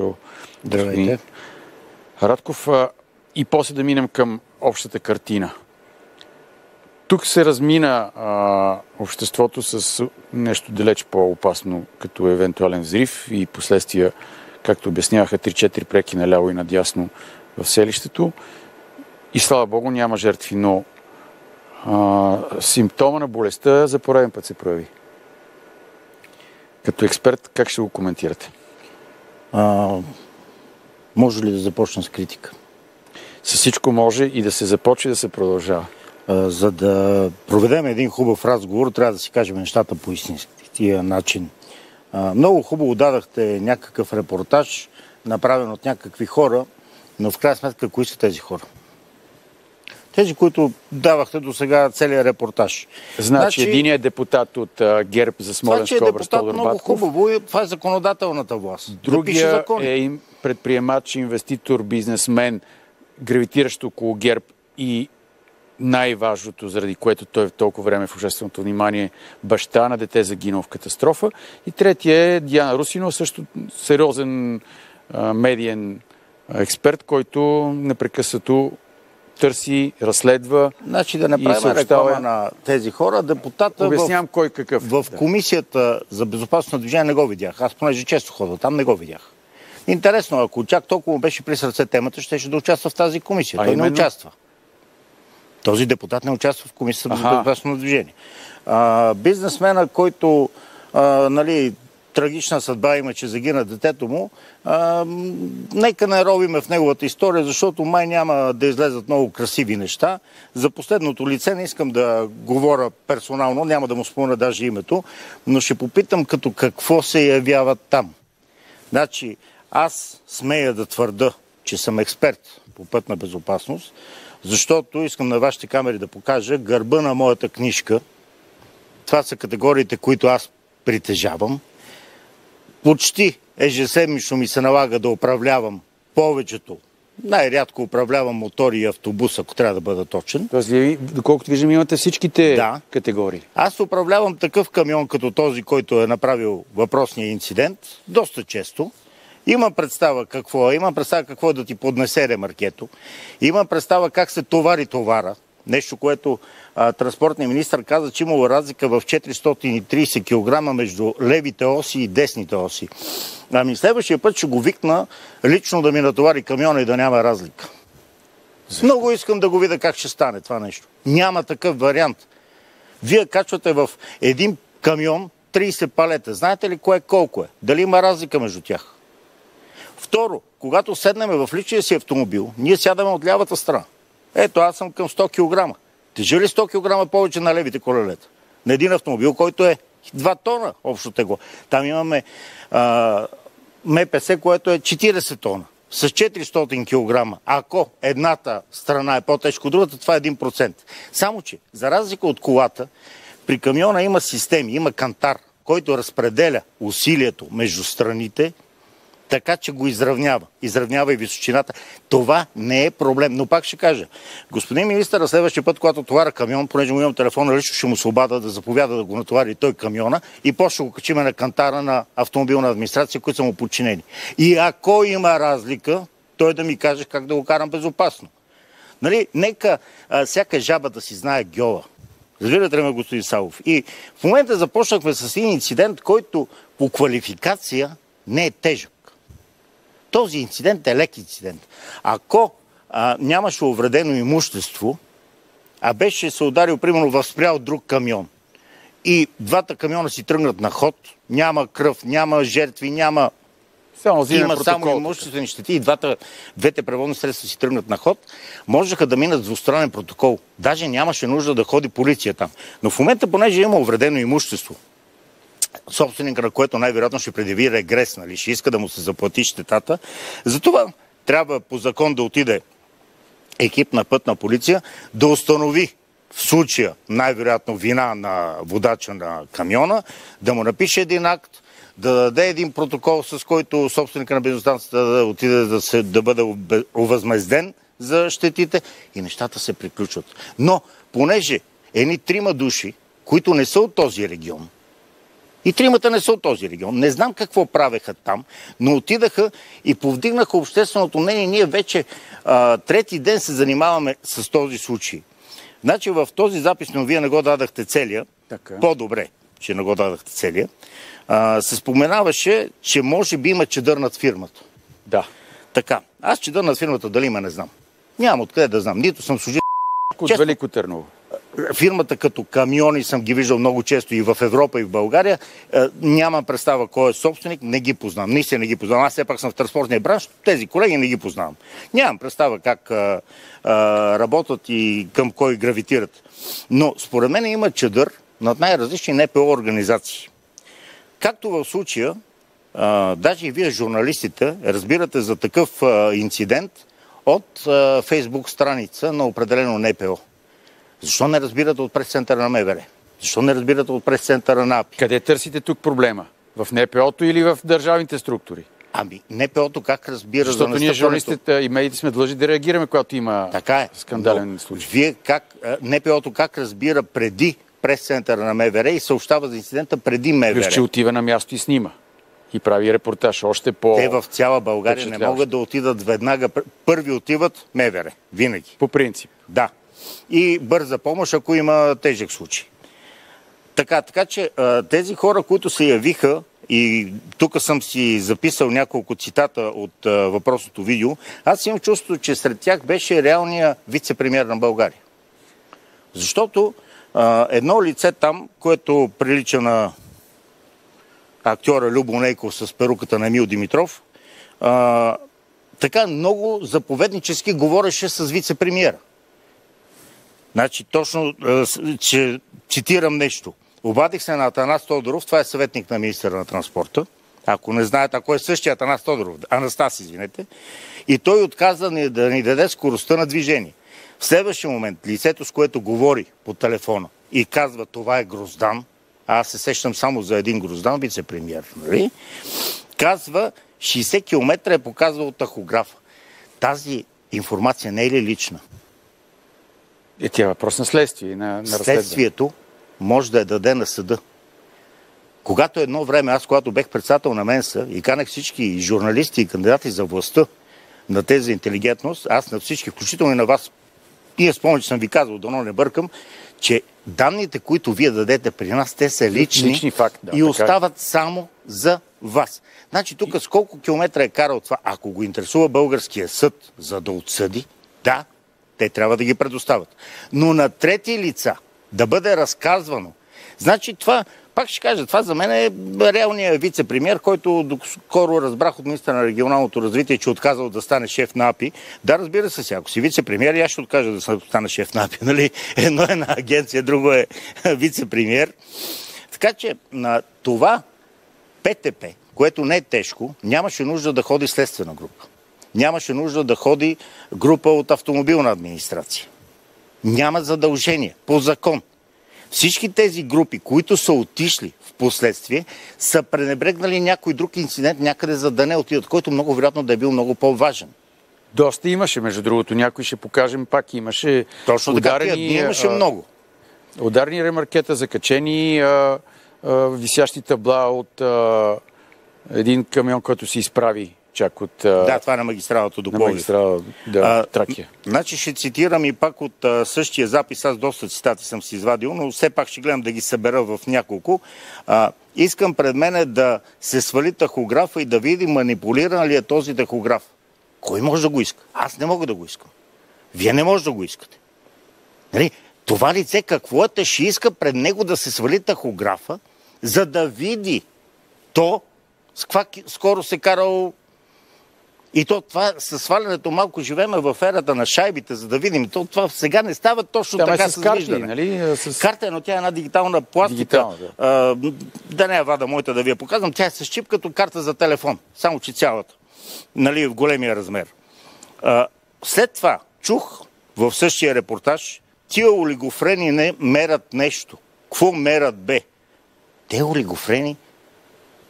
дошъл. Здравейте. Радков, и после да минем към общата картина. Тук се размина обществото с нещо далеч по-опасно, като евентуален взрив и последствия, както обясняваха, 3-4 преки наляво и надясно в селището. И слава Богу, няма жертви, но симптома на болестта за пореден път се прояви. Като експерт, как ще го коментирате? Може ли да започна с критика? С всичко може и да се започне да се продължава. За да проведем един хубав разговор, трябва да си кажем нещата по истинския начин. Много хубаво дадахте някакъв репортаж, направен от някакви хора, но в крайна сметка, кои са тези хора? Тези, които давахте до сега целият репортаж. Значи единият депутат от ГЕРБ за Смолянска област, Тодор Батков. Много хубаво и това е законодателната власт. Другия е предприемач, инвеститор, бизнесмен, гравитиращ около ГЕРБ и най-важното, заради което той в толкова време в общественото внимание, баща на дете загинал в катастрофа. И третия е Диана Русинова, също сериозен медиен експерт, който непрекъснато търси, разследва. Значи да направим реклама на тези хора. Депутата обяснявам кой какъв. В Комисията за безопасност на движение не го видях. Аз понеже често ходя там, не го видях. Интересно, ако чак толкова беше при сърце темата, ще да участва в тази комисия. Той не участва. Този депутат не участва в Комисията за безопасност на движение. Бизнесмена, който трагична съдба има, че загина детето му, нека не ровиме в неговата история, защото май няма да излезат много красиви неща. За последното лице не искам да говоря персонално, няма да му спомня даже името, но ще попитам като какво се явява там. Значи, аз смея да твърда, че съм експерт по пътна безопасност, защото искам на вашите камери да покажа гърба на моята книжка. Това са категориите, които аз притежавам. Почти ежеседмично ми се налага да управлявам повечето. Най-рядко управлявам мотори и автобус, ако трябва да бъда точен. Тоест, доколкото виждам, имате всичките категории. Аз управлявам такъв камион, като този, който е направил въпросния инцидент, доста често. Имам представа какво е, имам представа какво е да ти поднесе ремаркето, имам представа как се товари товара, нещо, което транспортният министър каза, че имало разлика в 430 кг между левите оси и десните оси. Ами следващия път ще го викна лично да ми натовари камиона и да няма разлика. Защо? Много искам да го видя как ще стане това нещо. Няма такъв вариант. Вие качвате в един камион 30 палета. Знаете ли кое колко е? Дали има разлика между тях? Второ, когато седнем в личния си автомобил, ние сядаме от лявата страна. Ето, аз съм към 100 кг. Тежи ли 100 кг повече на левите колелета? На един автомобил, който е 2 тона общо тегло. Там имаме МПС, което е 40 тона. С 400 кг. Ако едната страна е по-тежко от другата, това е 1%. Само че, за разлика от колата, при камиона има системи, има кантар, който разпределя усилието между страните, така че го изравнява. Изравнява и височината. Това не е проблем. Но пак ще кажа, господин министър, следващия път, когато товаря камион, понеже му имам телефона, лично ще му се обада да заповяда да го натовари той камиона и после ще го качиме на кантара на автомобилна администрация, които са му подчинени. И ако има разлика, той да ми каже как да го карам безопасно. Нали? Нека всяка жаба да си знае гьола. Разбирате ли ме, господин Савов? И в момента започнахме с един инцидент, който по квалификация не е тежък. Този инцидент е лек инцидент. Ако нямаше увредено имущество, а беше се ударил, примерно, в спрял друг камион и двата камиона си тръгнат на ход, няма кръв, няма жертви, няма... Има само имуществени щети и двете превозни средства си тръгнат на ход, можеха да минат двустранен протокол. Даже нямаше нужда да ходи полиция там. Но в момента, понеже има увредено имущество, собственика на което най-вероятно ще предяви регрес, нали, ще иска да му се заплати щетата. Затова трябва по закон да отиде екип на пътна полиция, да установи в случая най-вероятно вина на водача на камиона, да му напише един акт, да даде един протокол, с който собственика на бензиностанцията да отиде да бъде овъзмезден за щетите и нещата се приключват. Но понеже едни 3 души, които не са от този регион, И тримата не са от този регион. Не знам какво правеха там, но отидаха и повдигнаха общественото мнение. Ние вече трети ден се занимаваме с този случай. Значи в този запис, но вие не го дадахте целия, по-добре, че не го дадахте целия, се споменаваше, че може би има чадър над фирмата. Да. Така. Аз чадър над фирмата дали има, не знам. Нямам откъде да знам. Нито съм служил... От Велико Търново. Фирмата като камиони съм ги виждал много често и в Европа, и в България. Нямам представа кой е собственик, не ги познавам. Наистина не ги познавам. Аз все пак съм в транспортния бранш, тези колеги не ги познавам. Нямам представа как работят и към кой гравитират. Но според мен има чадър над най-различни НПО организации. Както в случая, даже и вие, журналистите, разбирате за такъв инцидент от Фейсбук страница на определено НПО. Защо не разбирате от прес-центъра на МВР? Защо не разбирате от прес-центъра на АПИ? Къде търсите тук проблема? В НПО-то или в държавните структури? Ами, НПО-то как разбира Защото за настъпването? ние, журналистите и медиите, сме длъжни да реагираме, когато има така скандален случай. Вие НПО-то как разбира преди прес-центъра на МВР и съобщава за инцидента преди МВР? Виж, че отива на място и снима. И прави репортаж. Още по... Те в цяла България не могат да отидат веднага. Първи отиват МВР. Винаги. По принцип. Да. И бърза помощ, ако има тежък случай. Така че тези хора, които се явиха, и тук съм си записал няколко цитата от въпросното видео, аз имам чувството, че сред тях беше реалният вице-премиер на България. Защото едно лице там, което прилича на актьора Любо Нейков с перуката на Емил Димитров, така много заповеднически говореше с вице-премиера. Значи точно, че цитирам нещо. Обадих се на Атанас Тодоров, това е съветник на министъра на транспорта. Ако не знаете, ако е същия Атанас Тодоров, Анастас, извинете, и той отказа да ни даде скоростта на движение. В следващия момент лицето, с което говори по телефона и казва, това е Гроздан, аз се сещам само за един Гроздан, вице-премиер, нали? Казва, 60 км е показвал тахографа. Тази информация не е ли лична? Тя е въпрос на следствие. На Следствието може да я даде на съда. Когато едно време, аз когато бех председател на Менса и канах всички журналисти и кандидати за властта на тези интелигентност, аз на всички, включително и на вас, ние спомням, че съм ви казал, дано не бъркам, че данните, които вие дадете при нас, те са лични факт, да, и остават само за вас. Значи тук с колко километра е карал това, ако го интересува българския съд, за да отсъди, да, те трябва да ги предоставят. Но на трети лица да бъде разказвано. Значи това, пак ще кажа, това за мен е реалният вице-премиер, който скоро разбрах от министъра на регионалното развитие, че отказал да стане шеф на АПИ. Да, разбира се, ако си вице-премиер, аз ще откажа да стане шеф на АПИ. Нали? Едно е на агенция, друго е вице-премиер. Така че на това ПТП, което не е тежко, нямаше нужда да ходи следствена група. Нямаше нужда да ходи група от автомобилна администрация. Няма задължение по закон. Всички тези групи, които са отишли в последствие, са пренебрегнали някой друг инцидент някъде, за да не отидат, който много вероятно да е бил много по-важен. Доста имаше, между другото. Някой ще покажем, пак имаше. Точно така, имаше много. Ударни ремаркета, закачени висящи табла от един камион, който се изправи чак от... Да, това е на магистралата до Пловдив. Тракия. Значи ще цитирам и пак от същия запис. Аз доста цитати съм си извадил, но все пак ще гледам да ги събера в няколко. Искам пред мене да се свали тахографа и да види манипулиран ли е този тахограф. Кой може да го иска? Аз не мога да го искам. Вие не може да го искате. Нали? Това лице какво е, ще иска пред него да се свали тахографа, за да види то с каква скоро се карал. И това със свалянето малко живееме в ерата на шайбите, за да видим. Това сега не става точно така с карти, виждане. нали? Карта, но тя е една дигитална пластика. Да не е вада моята да ви я показвам. Тя е с чип като карта за телефон. Само че цялата. Нали, в големия размер. След това чух в същия репортаж, тия олигофрени не мерят нещо. Какво мерят бе? Те олигофрени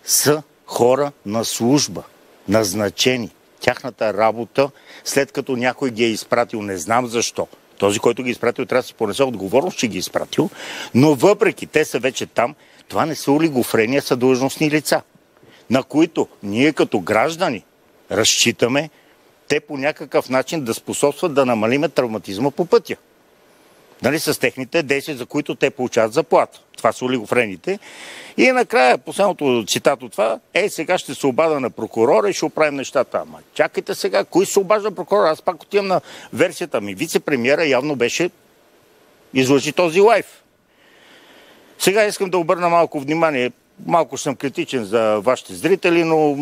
са хора на служба, назначени. Тяхната работа, след като някой ги е изпратил, не знам защо, Този, който ги е изпратил, трябва да си понесе отговорност, че ги е изпратил. Но въпреки, те са вече там, това не са олигофрения, са длъжностни лица, на които ние като граждани разчитаме те по някакъв начин да способстват да намалиме травматизма по пътя. Нали, с техните действия, за които те получават заплата. Това са олигофрените. И накрая, последното цитат от това, сега ще се обада на прокурора и ще оправим нещата. Ама чакайте сега, кой се обажда прокурора? Аз пак отивам на версията ми. Вице-премиера явно беше излъжи този лайф. Сега искам да обърна малко внимание. Малко съм критичен за вашите зрители, но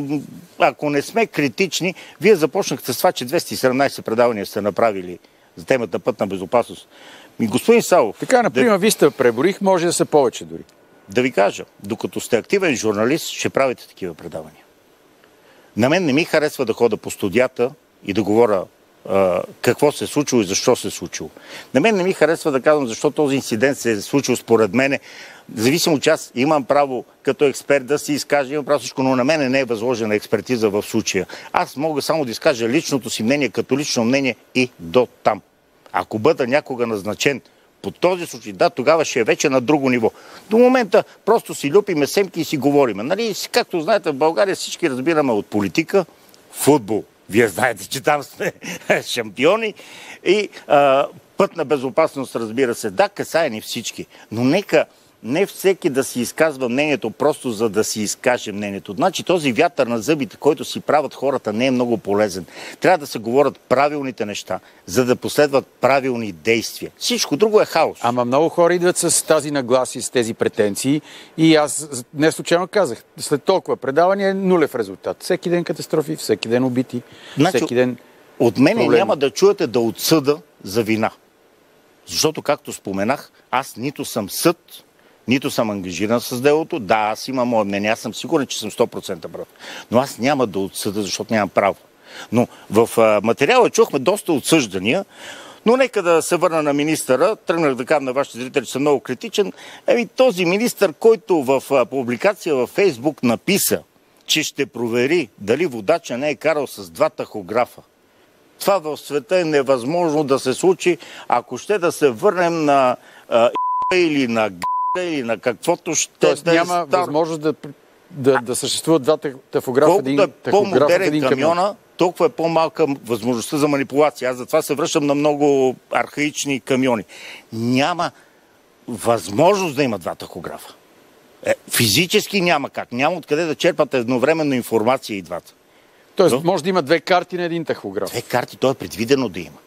ако не сме критични, вие започнахте с това, че 217 предавания сте направили за темата пътна безопасност. Господин Савов... Така, например, вие сте преборих, може да са повече дори. Да ви кажа, докато сте активен журналист, ще правите такива предавания. На мен не ми харесва да хода по студията и да говоря какво се е случило и защо се е случило. На мен не ми харесва да казвам защо този инцидент се е случил според мене. Зависимо, че аз имам право като експерт да си изкажа, имам право всичко, но на мен не е възложена експертиза в случая. Аз мога само да изкажа личното си мнение като лично мнение и до там. Ако бъда някога назначен по този случай, да, тогава ще е вече на друго ниво. До момента просто си люпиме семки и си говориме. Нали? Както знаете, в България всички разбираме от политика, футбол. Вие знаете, че там сме шампиони. И пътна безопасност, разбира се. Да, касае ни всички. Но нека не всеки да си изказва мнението, просто за да си изкаже мнението. Значи този вятър на зъбите, който си правят хората, не е много полезен. Трябва да се говорят правилните неща, за да последват правилни действия. Всичко друго е хаос. Ама много хора идват с тази нагласи, с тези претенции и аз не случайно казах, след толкова предавания е нулев резултат. Всеки ден катастрофи, всеки ден убити, всеки ден от мене проблеми. Няма да чуете да отсъда за вина. Защото, както споменах, аз нито съм съд, нито съм ангажиран с делото. Да, аз имам мое мнение, аз съм сигурен, че съм 100% прав. Но аз няма да отсъда, защото нямам право. Но в материала чухме доста отсъждания, но нека да се върна на министъра. Тръгнах да кажа на вашите зрители, че съм много критичен. Този министър, който в публикация във Фейсбук написа, че ще провери дали водача не е карал с 2 тахографа. Това в света е невъзможно да се случи, ако ще да се върнем на или на или на каквото ще. Тоест няма възможност да съществуват 2 тахографа, колкото един тахограф, по-модерен един камиона, толкова е по-малка възможността за манипулация. Аз затова се връщам на много архаични камиони. Няма възможност да има 2 тахографа. Физически няма как. Няма откъде да черпат едновременно информация и двата. Тоест може да има 2 карти на един тахограф. 2 карти, то е предвидено да има.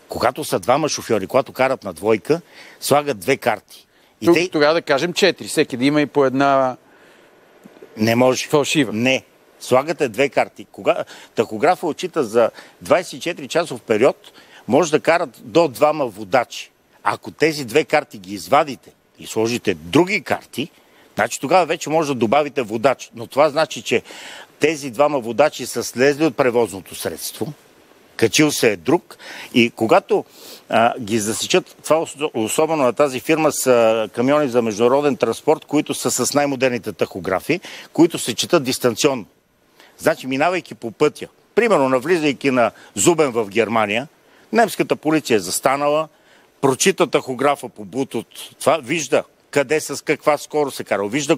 Когато са 2 шофьори, когато карат на двойка, слагат 2 карти. Тогава да кажем 4. Всеки да има и по една не може. Фалшива. Не. Слагате 2 карти. Тахографа отчита за 24 часов период, може да карат до 2 водачи. Ако тези 2 карти ги извадите и сложите други карти, значи тогава вече може да добавите водач. Но това значи, че тези 2 водачи са слезли от превозното средство, качил се е друг и когато ги засечат, това особено на тази фирма са камиони за международен транспорт, които са с най-модерните тахографи, които се четат дистанционно. Значи, минавайки по пътя, примерно навлизайки на Зубен в Германия, немската полиция е застанала, прочита тахографа по Bluetooth, това вижда къде с каква скорост се кара, вижда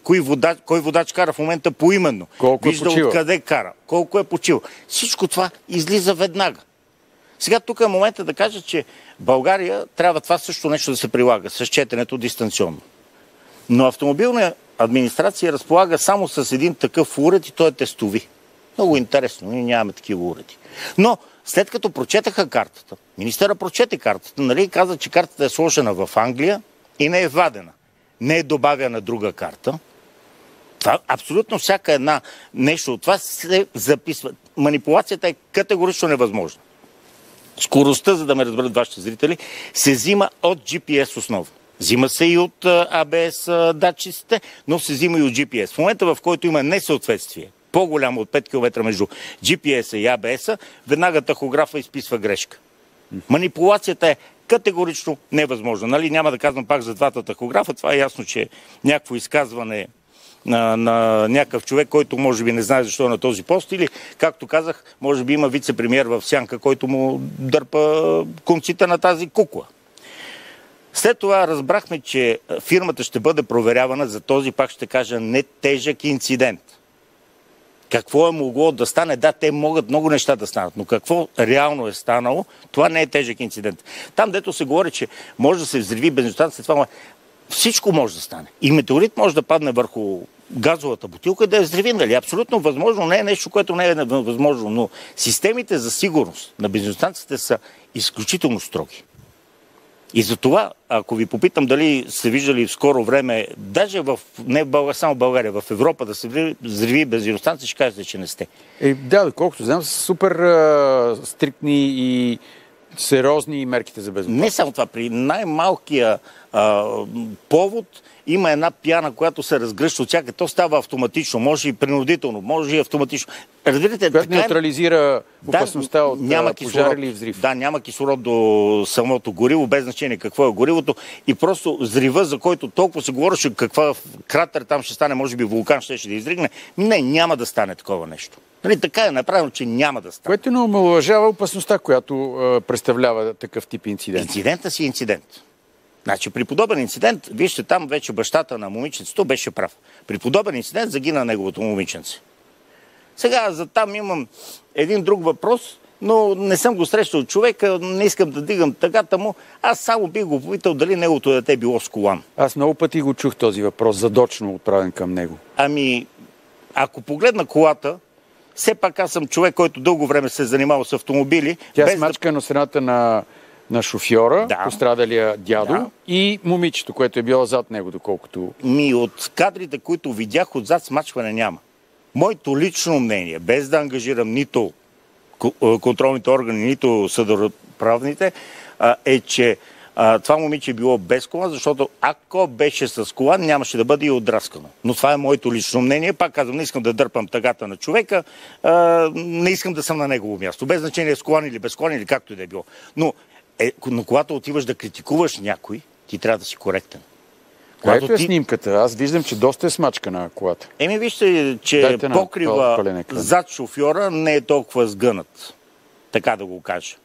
кой водач кара в момента поименно, вижда откъде кара, колко е почил. Всичко това излиза веднага. Сега тук е момента да кажа, че България трябва това също нещо да се прилага с четенето дистанционно. Но автомобилна администрация разполага само с един такъв уред и той е тестови. Много интересно, ние нямаме такива уреди. Но след като прочетаха картата, министъра прочете картата, нали, каза, че картата е сложена в Англия и не е вадена. Не е добавена друга карта. Това, абсолютно всяка една нещо от това се записва. Манипулацията е категорично невъзможна. Скоростта, за да ме разберат вашите зрители, се взима от GPS основа. Взима се и от ABS датчиците, но се взима и от GPS. В момента, в който има несъответствие, по-голямо от 5 км между GPS-а и ABS-а, веднага тахографа изписва грешка. Манипулацията е категорично невъзможна. Нали? Няма да казвам пак за 2 тахографа. Това е ясно, че някакво изказване на някакъв човек, който може би не знае защо е на този пост, или, както казах, може би има вице-премиер в сянка, който му дърпа конците на тази кукла. След това разбрахме, че фирмата ще бъде проверявана за този, пак ще кажа, не тежък инцидент. Какво е могло да стане? Да, те могат много неща да станат, но какво реално е станало, това не е тежък инцидент. Там, дето се говори, че може да се взриви бензиностанция, това всичко може да стане. И метеорит може да падне върху газовата бутилка и да я взриви, нали? Абсолютно възможно, не е нещо, което не е възможно, но системите за сигурност на бензиностанциите са изключително строги. И за това, ако ви попитам дали сте виждали в скоро време, даже не в България, само в България, в Европа да се взриви бензиностанция, ще кажете, че не сте. Да, доколкото знам, са супер стриктни и сериозни мерките за безопасност. Не само това, при най-малкия повод има една пяна, която се разгръща от всяка. То става автоматично, може и принудително, може и автоматично. Разбирате, която неутрализира опасността от пожар или взрив. Да, няма кислород до самото гориво, без значение какво е горивото. И просто взрива, за който толкова се говореше, каква кратер там ще стане, може би вулкан ще да изригне. Не, няма да стане такова нещо. Нали, така е направено, че няма да стане. Което не омаловажава опасността, която представлява такъв тип инцидент. Инцидентът си е инцидент. Значи при подобен инцидент, вижте, там вече бащата на момиченцето беше прав. При подобен инцидент загина неговото момиченце. Сега за там имам един друг въпрос, но не съм го срещал човека, не искам да дигам тъгата му. Аз само бих го попитал дали неговото дете било с колан. Аз много пъти го чух този въпрос, задочно отправен към него. Ами, ако погледна колата, все пак аз съм човек, който дълго време се е занимавал с автомобили. Тя е смачка на страната на шофьора, да, пострадалия дядо, да, и момичето, което е било зад него, доколкото... От кадрите, които видях, отзад смачване няма. Моето лично мнение, без да ангажирам нито контролните органи, нито съдоправните, е, че това момиче е било без колан, защото ако беше с колан, нямаше да бъде и отдраскано. Но това е моето лично мнение. Пак казвам, не искам да дърпам тъгата на човека, не искам да съм на негово място. Без значение с колан или без колан, или както и да е било. Но когато отиваш да критикуваш някой, ти трябва да си коректен. Ето е снимката. Аз виждам, че доста е смачка на колата. Вижте, че покрива зад шофьора не е толкова сгънат. Така да го кажа.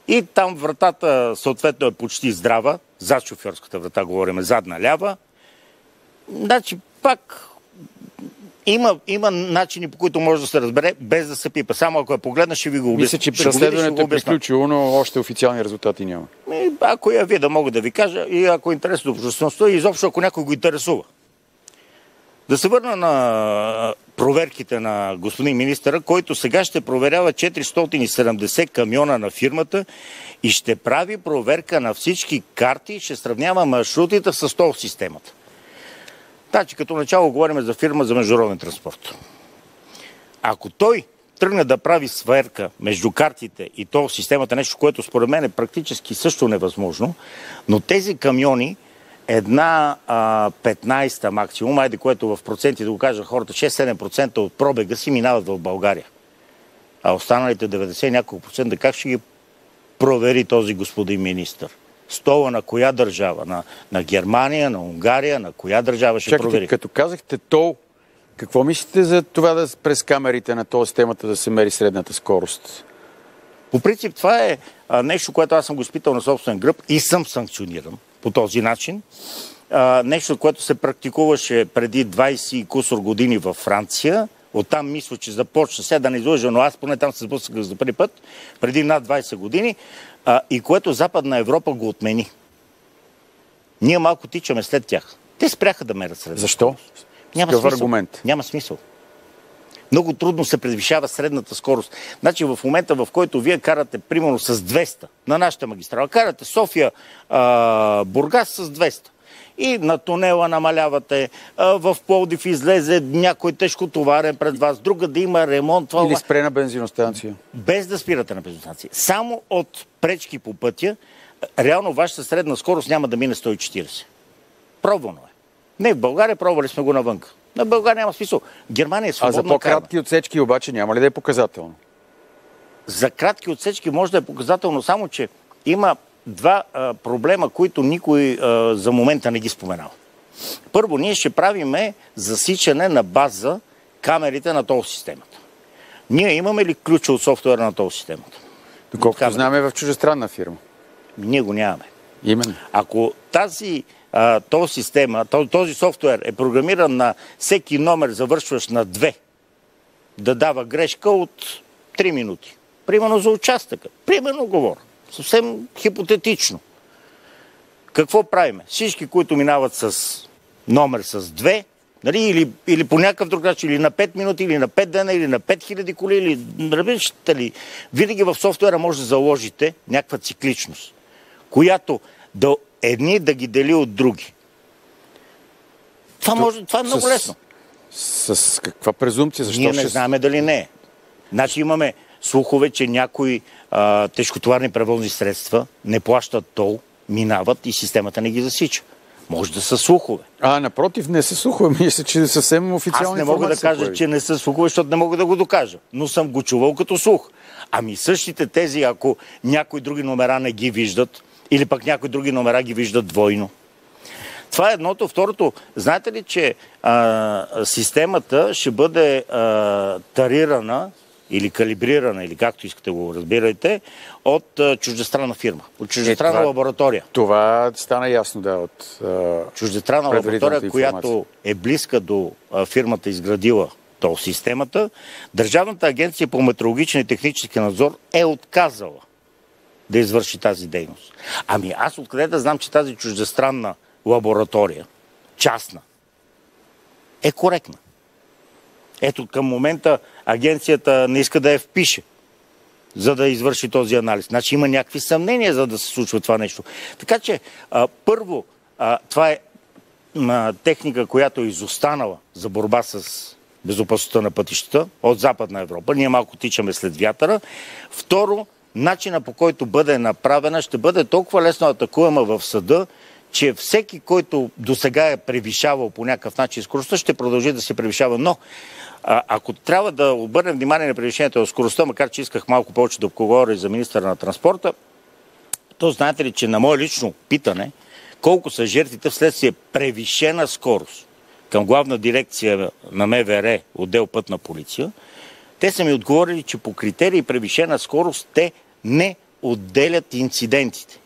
И там вратата съответно е почти здрава. Зад шофьорската врата говорим, задна лява. Значи пак има начини, по които може да се разбере, без да се пипа. Само ако я погледна, ще ви го обясня. Мисля, че разследването е приключило, но още официални резултати няма. Ако я видя, мога да ви кажа, и ако е интересно до обществеността, и изобщо ако някой го интересува. Да се върна на проверките на господин министъра, който сега ще проверява 470 камиона на фирмата и ще прави проверка на всички карти и ще сравнява маршрутите с тол системата. Значи, като начало говорим за фирма за международен транспорт. Ако той тръгне да прави сверка между картите и тол системата, нещо, което според мен е практически също невъзможно, но тези камиони, една 15-та максимум, айде което в проценти да го кажа хората, 6-7% от пробега си минават в България. А останалите 90 няколко процента, как ще ги провери този господин министър? Стола на коя държава? На Германия, на Унгария, на коя държава ще провери? Като казахте тол, какво мислите за това да през камерите на тол системата да се мери средната скорост? По принцип това е нещо, което аз съм го изпитал на собствен гръб и съм санкциониран по този начин. Нещо, което се практикуваше преди 20 кусор години във Франция. Оттам мисля, че започна, сега да не излъжа, но аз поне там се сблъсках за първи път, преди над 20 години, и което Западна Европа го отмени. Ние малко тичаме след тях. Те спряха да мерят средната. Защо? Няма смисъл. Аргумент? Няма смисъл. Много трудно се превишава средната скорост. Значи в момента, в който вие карате примерно с 200 на нашата магистрала, карате София, Бургас с 200. И на тунела намалявате, в Пловдив излезе някой тежкотоварен пред вас, друга да има ремонт. Или спре на бензиностанция. Без да спирате на бензиностанция. Само от пречки по пътя, реално вашата средна скорост няма да мине 140. Пробвано е. Не, в България пробвали сме го навънка. На България няма смисъл. Германия е свободна. А за по-кратки отсечки обаче няма ли да е показателно? За кратки отсечки може да е показателно, само че има два проблема, които никой за момента не ги споменава. Първо, ние ще правиме засичане на база камерите на тол системата. Ние имаме ли ключ от софтуера на тол системата? Доколкото знаме, в чуждестранна фирма. Ние го нямаме. Именно. Ако този система, този софтуер е програмиран на всеки номер, завършващ на 2, да дава грешка от 3 минути. Примерно за участъка. Примерно говоря. Съвсем хипотетично. Какво правиме? Всички, които минават с номер с 2, нали, или по някакъв друг начин, или на 5 минути, или на 5 дена, или на 5000 коли, или винаги в софтуера може да заложите някаква цикличност, която едни да ги дели от други. Това е много лесно. С каква презумпция? Защо ние не знаем дали не е. Значи имаме слухове, че някои тежкотоварни превозни средства не плащат тол, минават и системата не ги засича. Може да са слухове. Напротив, не са слухове. Мисля, че съвсем официална информация. Аз не мога да кажа, че не са слухове, защото не мога да го докажа. Но съм го чувал като слух. Ами същите тези, ако някои други номера не ги виждат, или пък някои други номера ги виждат двойно. Това е едното. Второто, знаете ли, че системата ще бъде тарирана или калибрирана, или както искате го разбирайте, от чуждестранна фирма, от чуждестранна лаборатория. Това стана ясно, да, от чуждестранна лаборатория, която е близка до фирмата, изградила тол системата. Държавната агенция по метрологичен и технически надзор е отказала да извърши тази дейност. Ами аз откъде да знам, че тази чуждестранна лаборатория, частна, е коректна? Ето, към момента агенцията не иска да я впише, за да извърши този анализ. Значи има някакви съмнения, за да се случва това нещо. Така че, първо, това е техника, която е изостанала за борба с безопасността на пътищата от Западна Европа. Ние малко тичаме след вятъра. Второ, начина, по който бъде направена, ще бъде толкова лесно атакуема в съда, че всеки, който досега е превишавал по някакъв начин скоростта, ще продължи да се превишава. Но ако трябва да обърнем внимание на превишението на скоростта, макар че исках малко повече да поговоря за министъра на транспорта, то знаете ли, че на мое лично питане, колко са жертвите вследствие превишена скорост към главна дирекция на МВР, отдел Пътна полиция, те са ми отговорили, че по критерии превишена скорост те не отделят инцидентите.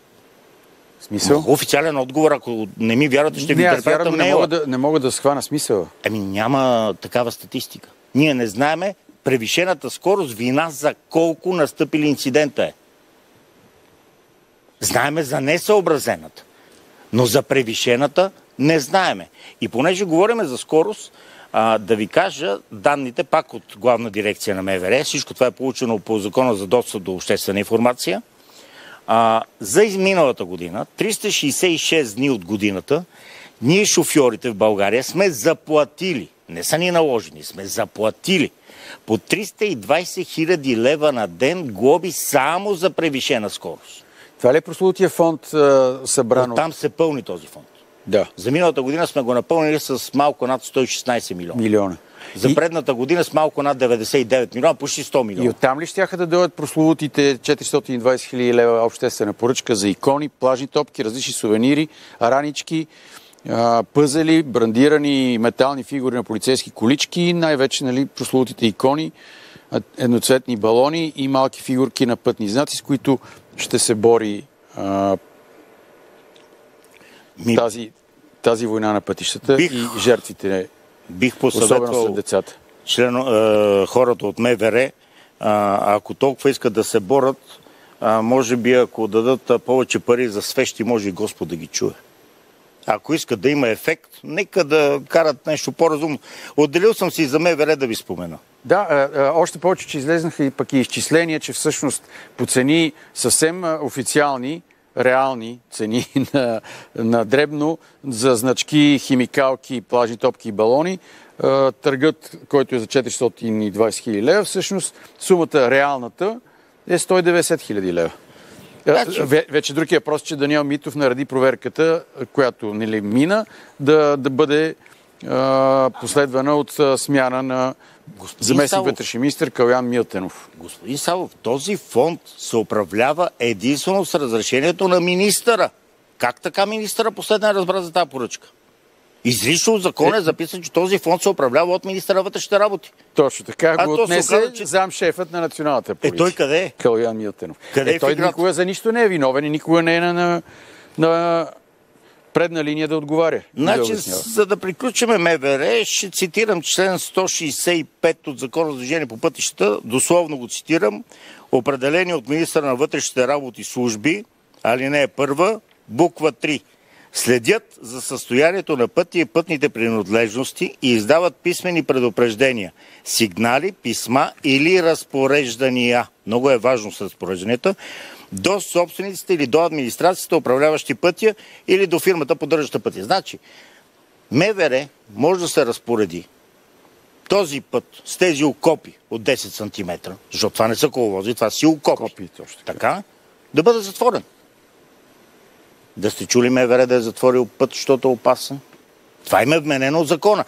Смисъл? Официален отговор, ако не ми вярвате, ще ви интерпретам мейла. Не мога да схвана смисъла. Ами няма такава статистика. Ние не знаеме превишената скорост вина за колко настъпили инцидента е. Знаеме за несъобразената, но за превишената не знаеме. И понеже говорим за скорост, да ви кажа данните пак от главна дирекция на МВР. Всичко това е получено по закона за достъп до обществена информация. За изминалата година, 366 дни от годината, ние шофьорите в България сме заплатили, не са ни наложени, сме заплатили по 320 хиляди лева на ден глоби само за превишена скорост. Това ли е прословутия фонд събрано? Там се пълни този фонд. Да. За миналата година сме го напълнили с малко над 116 милиона. За предната година с малко над 99 милиона, почти 100 милиона. И оттам ли щяха да дойдат прословутите 420 хиляди лева обществена поръчка за икони, плажни топки, различни сувенири, ранички, пъзели, брандирани метални фигури на полицейски колички и най-вече, нали, прословутите икони, едноцветни балони и малки фигурки на пътни знаци, с които ще се бори тази война на пътищата и жертвите. Бих посъветвал хората от МВР, ако толкова искат да се борят, може би ако дадат повече пари за свещи, може и Господ да ги чуе. Ако искат да има ефект, нека да карат нещо по-разумно. Отделил съм си за МВР да ви спомена. Да, още повече, че излезнаха и пък и изчисления, че всъщност по цени съвсем официални, реални цени на дребно за значки, химикалки, плажни топки и балони, търгът, който е за 420 хиляди лева, всъщност сумата реалната е 190 хиляди лева. Вече другия въпрос, че Даниел Митов нареди проверката, която не ли мина, да бъде последвана от смяна на заместник вътрешен министър Калоян Милтенов. Господин Савов, този фонд се управлява единствено с разрешението на министъра. Как така министъра последен разбра за тази поръчка? Изрично в закона е записано, че този фонд се управлява от министъра на вътрешните работи. Точно така го отнесе оказа, че... замшефът на националната полиция. Той къде е? Калоян Милтенов. Той никога за нищо не е виновен и никога не е на предна линия да отговаря. Значи, за да приключиме МВР, ще цитирам член 165 от Закона за движение по пътищата, дословно го цитирам, определени от министъра на вътрешните работи служби, алинея 1, буква 3. Следят за състоянието на пътя и пътните принадлежности и издават писмени предупреждения, сигнали, писма или разпореждания. Много е важно с разпорежданията. До собствениците или до администрацията, управляващи пътя или до фирмата, поддържаща пътя. Значи, МВР може да се разпореди този път с тези окопи от 10 см, защото това не са коловози, това си окопи. Така, да бъде затворен. Да сте чули МВР да е затворил път, защото е опасен? Това им е вменено от закона.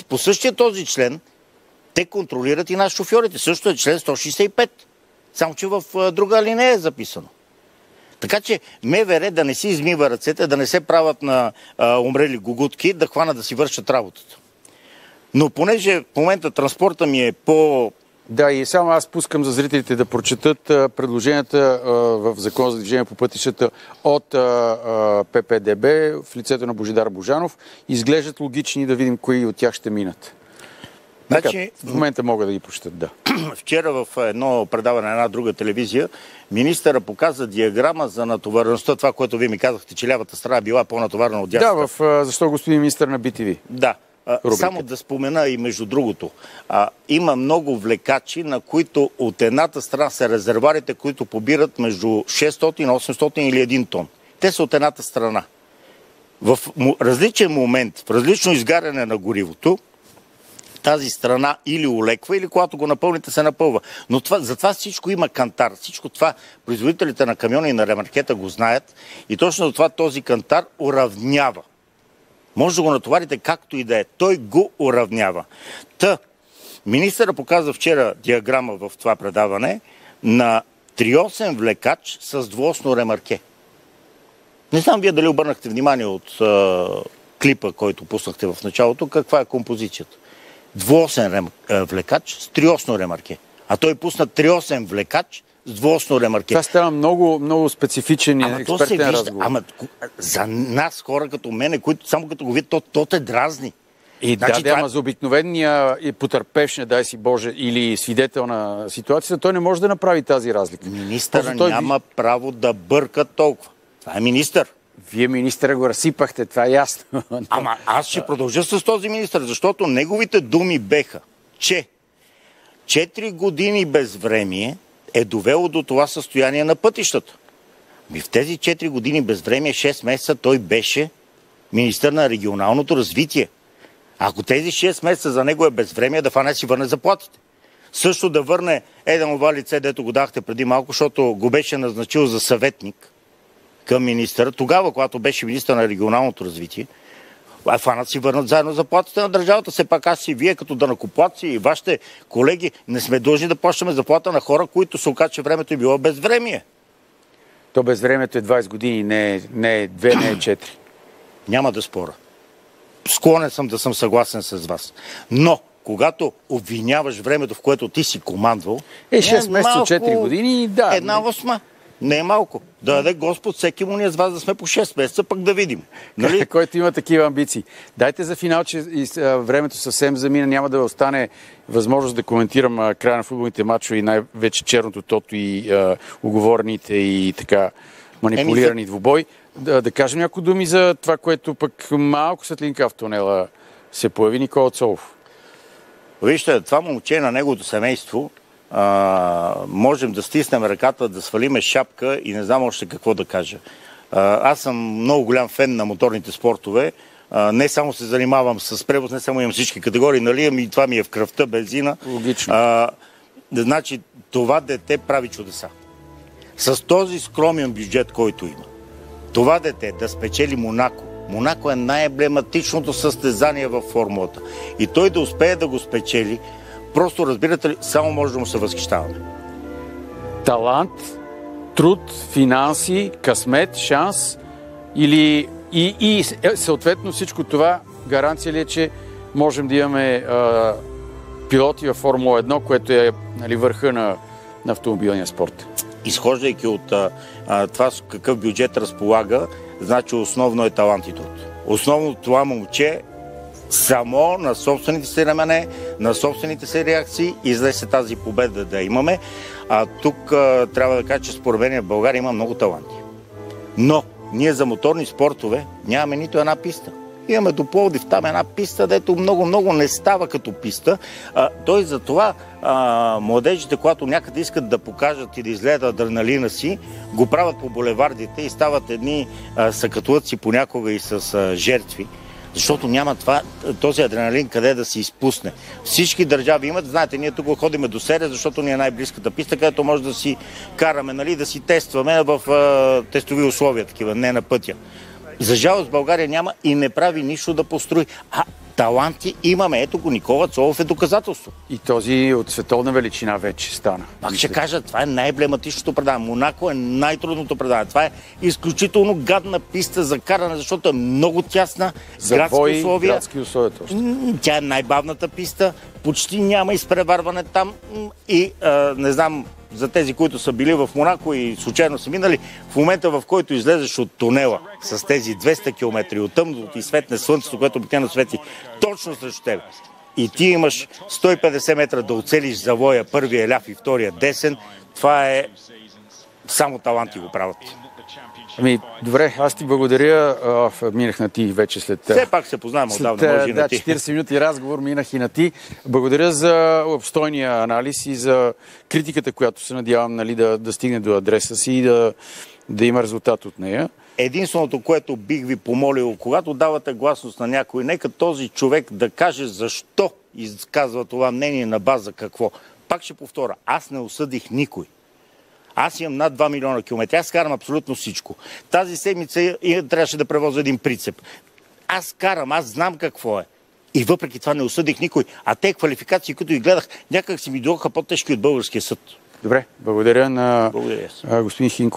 По същия този член те контролират и нас шофьорите. Също е член 165. Само че в друга алинея е записано. Така че МВР да не си измива ръцете, да не се правят на умрели гугутки, да хванат да си вършат работата. Но понеже в момента транспорта ми е по... Да, и само аз пускам за зрителите да прочетат предложенията в Закон за движение по пътищата от ППДБ в лицето на Божидар Божанов. Изглеждат логични, да видим кои от тях ще минат. Значи, в момента могат да ги прочетат, да. Вчера в едно предаване на една друга телевизия министъра показа диаграма за натовареността, това, което вие ми казахте, че лявата страна била по-натоварена от дясната. Да, защо господин министър на BTV? Да. Само да спомена и между другото, има много влекачи, на които от едната страна са резерварите, които побират между 600, 800 или 1 тон. Те са от едната страна. В различен момент, в различно изгаряне на горивото, тази страна или олеква, или когато го напълните, се напълва. Но за това всичко има кантар. Всичко това производителите на камиони и на ремаркета го знаят и точно за това този кантар уравнява. Може да го натоварите както и да е. Той го уравнява. Министъра показа вчера диаграма в това предаване на триосен влекач с двуосно ремарке. Не знам вие дали обърнахте внимание от клипа, който пуснахте в началото, каква е композицията. Двуосен влекач с триосно ремарке. А той пусна триосен влекач с двуосно ремарке. Това става много, много специфичен експертен разговор. Ама за нас, хора като мене, които само като го видят, то те дразни. И значи, ама за обикновения потърпевш, не дай си Боже, или свидетел на ситуацията, той не може да направи тази разлика. Министъра няма право да бърка толкова. Това е министър. Вие министъра го разсипахте, това е ясно. Ама аз ще продължа с този министър, защото неговите думи беха, че 4 години безвремие е довело до това състояние на пътищата. В тези 4 години безвремие, 6 месеца, той беше министър на регионалното развитие. Ако тези 6 месеца за него е безвремие, да фане си върне заплатите. Също да върне това лице, дето го дахте преди малко, защото го беше назначил за съветник към министъра. Тогава, когато беше министър на регионалното развитие, фанат си върнат заедно заплатите на държавата. Все пак аз и вие, като данъкоплатци и вашите колеги, не сме длъжни да плащаме заплата на хора, които се оказа, че времето е било безвремие. То безвремето е 20 години, не е 2, не е 4. Няма да спора. Склонен съм да съм съгласен с вас. Но, когато обвиняваш времето, в което ти си командвал... 6 месеца, 4 години, да. 1/8. Не е малко. Да даде Господ всеки му ние с вас да сме по 6 месеца, пък да видим. Нали? Който има такива амбиции. Дайте за финал, че времето съвсем замина. Няма да остане възможност да коментирам края на футболните матчове и най-вече черното тото и уговорените и така манипулирани двубой. Да кажем някои думи за това, което пък малко светлинка в тунела се появи. Никола Цолов. Вижте, това момче на неговото семейство можем да стиснем ръката, да свалиме шапка и не знам още какво да кажа. Аз съм много голям фен на моторните спортове. Не само се занимавам с превоз, не само имам всички категории, нали, и това ми е в кръвта, бензина. Логично. Значи, това дете прави чудеса. С този скромен бюджет, който има. Това дете да спечели Монако. Монако е най-емблематичното състезание във формулата. И той да успее да го спечели, просто, разбирате ли, само може да му се възхищаваме. Талант, труд, финанси, късмет, шанс или и съответно всичко това гаранция ли е, че можем да имаме пилоти във Формула 1, което е върха на автомобилния спорт? Изхождайки от това какъв бюджет разполага, значи основно е талант и труд. Основно това момче само на собствените си рамене, на собствените си реакции излезе тази победа да имаме. Тук трябва да кажа, че според мен в България има много таланти. Но ние за моторни спортове нямаме нито една писта. Имаме до Пловдив там една писта, дето много не става като писта. Той за това младежите, когато някъде искат да покажат и да излеят адреналина си, го правят по булевардите и стават едни съкатлъци понякога и с жертви. Защото няма този адреналин къде да се изпусне. Всички държави имат, знаете, ние тук ходиме до Сере, защото ни е най-близката писта, където може да си караме, нали, да си тестваме в тестови условия, такива, не на пътя. За жалост България няма и не прави нищо да построи. Таланти имаме. Ето го, Никола Цолов е доказателство. И този от световна величина вече стана. Пак ще кажа, това е най-емблематичното предаване. Монако е най-трудното предаване. Това е изключително гадна писта за каране, защото е много тясна, градски условия. Тя е най-бавната писта, почти няма изпреварване там и не знам за тези, които са били в Монако и случайно са минали, в момента, в който излезеш от тунела с тези 200 км и от тъмното и светне слънцето, което обикновено свети точно срещу теб, и ти имаш 150 метра да оцелиш завоя, първия ляв и втория десен, това е само таланти го правят. Добре, аз ти благодаря. Минах на ти вече след... Все пак се познаваме отдавна, може и на ти. 40 минути разговор минах и на ти. Благодаря за обстойния анализ и за критиката, която се надявам, нали, да стигне до адреса си и да има резултат от нея. Единственото, което бих ви помолил, когато давате гласност на някой, нека този човек да каже защо изказва това мнение на база какво. Пак ще повторя, аз не осъдих никой. Аз имам над 2 милиона километри. Аз карам абсолютно всичко. Тази седмица трябваше да превозя един прицеп. Аз карам, аз знам какво е. И въпреки това не осъдих никой. А те квалификации, които ги гледах, някак си ми дойдоха по-тежки от българския съд. Добре, благодаря на господин Хинко.